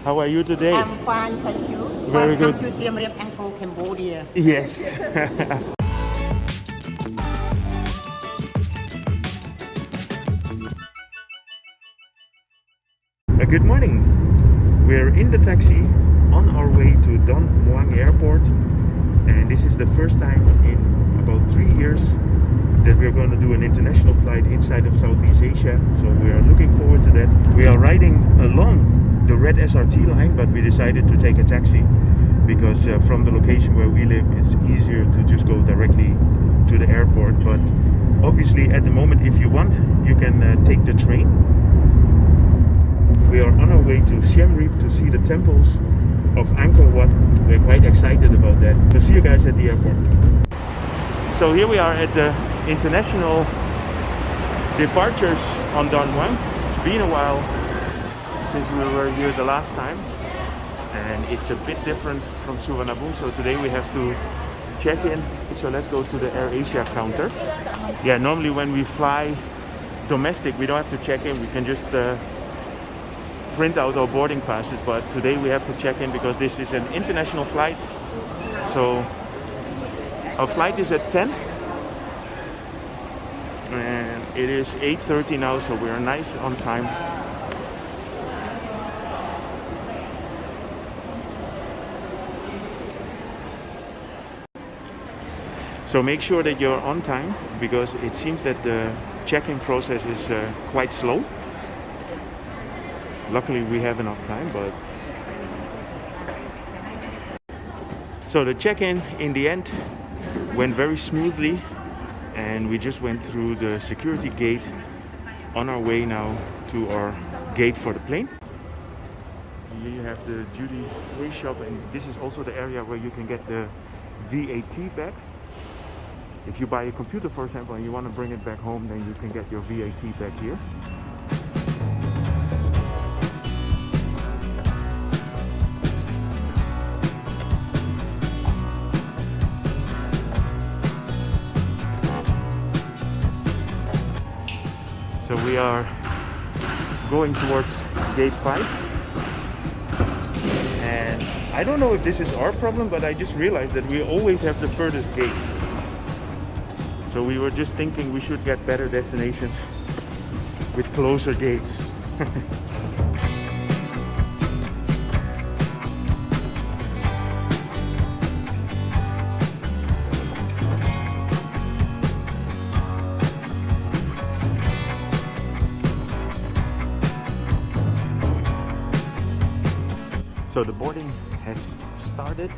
How are you today? I'm fine, thank you. Very Welcome good. to Siem Reap Angkor, Cambodia. Yes. Good morning. We're in the taxi on our way to Mueang Airport, and this is the first time in about 3 years that we're going to do an international flight inside of Southeast Asia. So we are looking forward to that. We are riding along the red SRT line, but we decided to take a taxi because from the location where we live, it's easier to just go directly to the airport. But obviously at the moment, if you want, you can take the train. We are on our way to Siem Reap to see the Temples of Angkor Wat. We're quite excited about that. So see you guys at the airport. So here we are at the international departures on Don Mueang. It's been a while since we were here the last time, and it's a bit different from Suvarnabhumi. So today we have to check in. So let's go to the AirAsia counter. Yeah, normally when we fly domestic, we don't have to check in. We can just print out our boarding passes, but today we have to check in because this is an international flight. So our flight is at 10 and it is 8:30 now, so we are nice on time. So make sure that you're on time because it seems that the check-in process is quite slow. Luckily we have enough time, but so the check-in in the end went very smoothly, and we just went through the security gate on our way now to our gate for the plane. Here you have the duty-free shop, and this is also the area where you can get the VAT back. If you buy a computer, for example, and you want to bring it back home, then you can get your VAT back here. So we are going towards gate 5, and I don't know if this is our problem, but I just realized that we always have the furthest gate. So we were just thinking we should get better destinations with closer gates. So the boarding has started.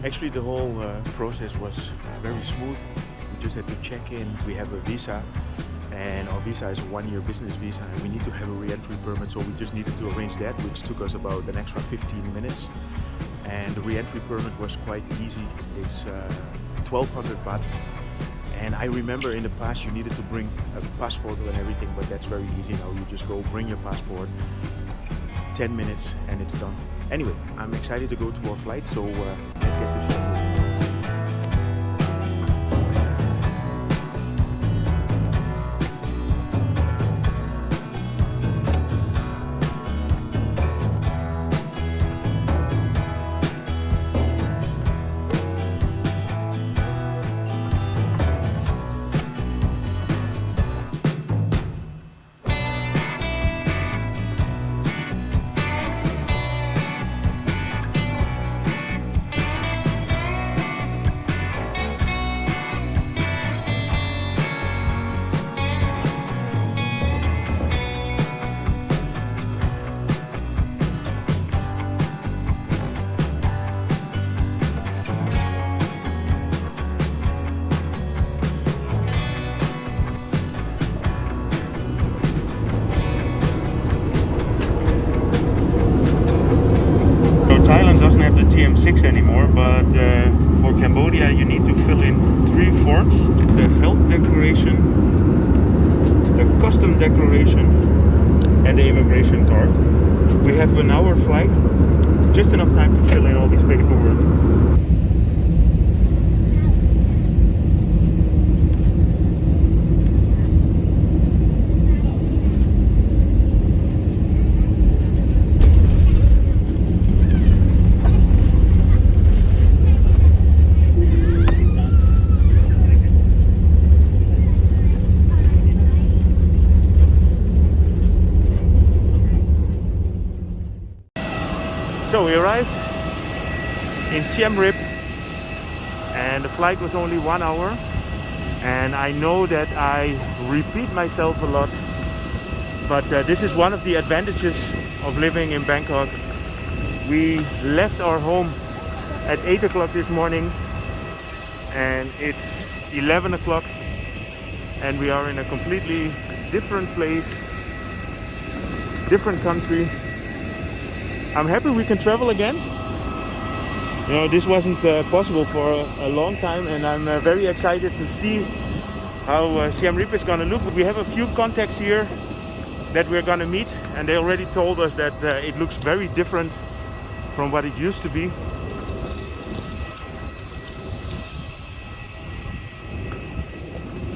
Actually, the whole process was very smooth. We just had to check in. We have a visa, and our visa is a 1-year business visa, and we need to have a re-entry permit, so we just needed to arrange that, which took us about an extra 15 minutes. And the re-entry permit was quite easy. It's 1,200 baht. And I remember in the past you needed to bring a passport and everything, but that's very easy now. You just go bring your passport, 10 minutes and it's done. Anyway, I'm excited to go to our flight, so let's get to Siem Reap. Thailand doesn't have the TM6 anymore, but for Cambodia you need to fill in 3 forms: the health declaration, the custom declaration, and the immigration card. We have an hour flight, just enough time to fill in all these paperwork. So we arrived in Siem Reap and the flight was only 1 hour, and I know that I repeat myself a lot, but this is one of the advantages of living in Bangkok. We left our home at 8 o'clock this morning and it's 11 o'clock and we are in a completely different place, different country. I'm happy we can travel again. You know, this wasn't possible for a long time, and I'm very excited to see how Siem Reap is gonna look. We have a few contacts here that we're gonna meet, and they already told us that it looks very different from what it used to be.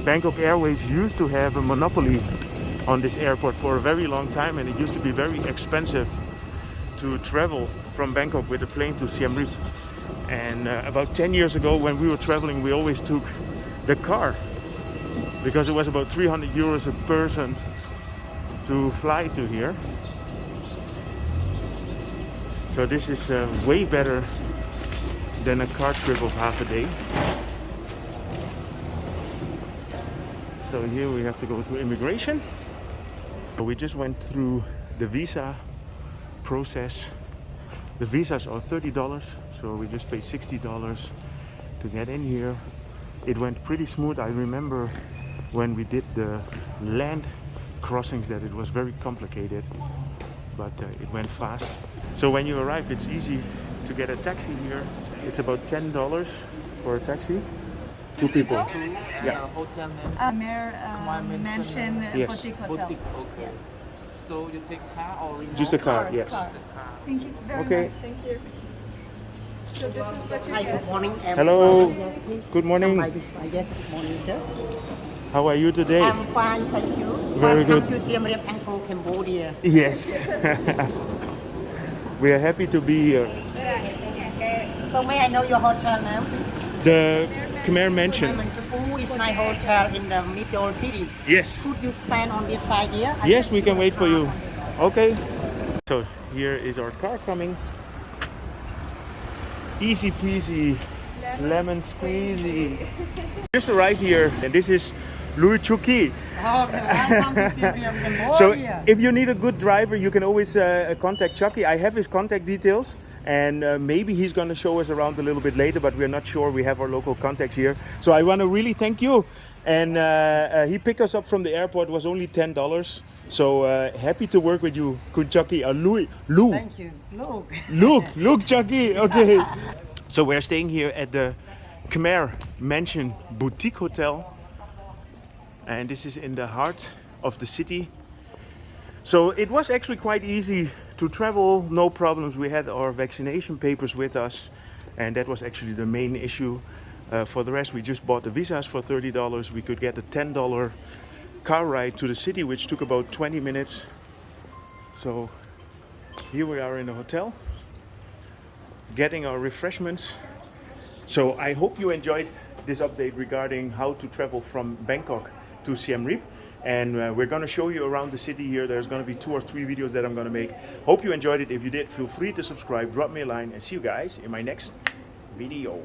Bangkok Airways used to have a monopoly on this airport for a very long time, and it used to be very expensive to travel from Bangkok with a plane to Siem Reap. And about 10 years ago, when we were traveling, we always took the car because it was about 300 euros a person to fly to here. So this is way better than a car trip of half a day. So here we have to go to immigration. We just went through the visa process. The visas are $30, so we just paid $60 to get in here. It went pretty smooth. I remember when we did the land crossings that it was very complicated, but it went fast. So when you arrive, it's easy to get a taxi here. It's about $10 for a taxi. 2 people. Yeah. Hotel name? Mayor Mansion Yes. Boutique Hotel. Boutique, okay. So you take car or remote? Just a car, yes. Car. The car. Thank you very Okay. much. Thank you. So this is what you Hi, get. good morning, everyone. Hello. Yes, please. Good morning. Come by this way. Yes, good morning, sir. How are you today? I'm fine, thank you. Very Welcome good. to Siem Reap Angkor, Cambodia. Yes. We are happy to be here. So may I know your hotel name, please? The Khmer Mansion. Who is my hotel in the middle city? Yes. Could you stand on this side here? Yes, we can wait for you. Okay. So here is our car coming. Easy peasy, lemon squeezy. Just arrived here, and this is Louis Chuki. Oh, welcome to Siem Reap Cambodia. So if you need a good driver, you can always contact Chucky. I have his contact details, and maybe he's going to show us around a little bit later, but we're not sure. We have our local contacts here. So I want to really thank you. And he picked us up from the airport. It was only $10. So happy to work with you, Kun Chucky. Louis. Lou. Thank you. Look, Chucky. Okay. So we're staying here at the Khmer Mansion Boutique Hotel. And this is in the heart of the city. So it was actually quite easy to travel, no problems. We had our vaccination papers with us, and that was actually the main issue. For the rest, we just bought the visas for $30. We could get a $10 car ride to the city, which took about 20 minutes. So here we are in the hotel, getting our refreshments. So I hope you enjoyed this update regarding how to travel from Bangkok to Siem Reap, and we're going to show you around the city here. There's going to be 2 or 3 videos that I'm going to make. Hope you enjoyed it. If you did, feel free to subscribe, drop me a line, and see you guys in my next video.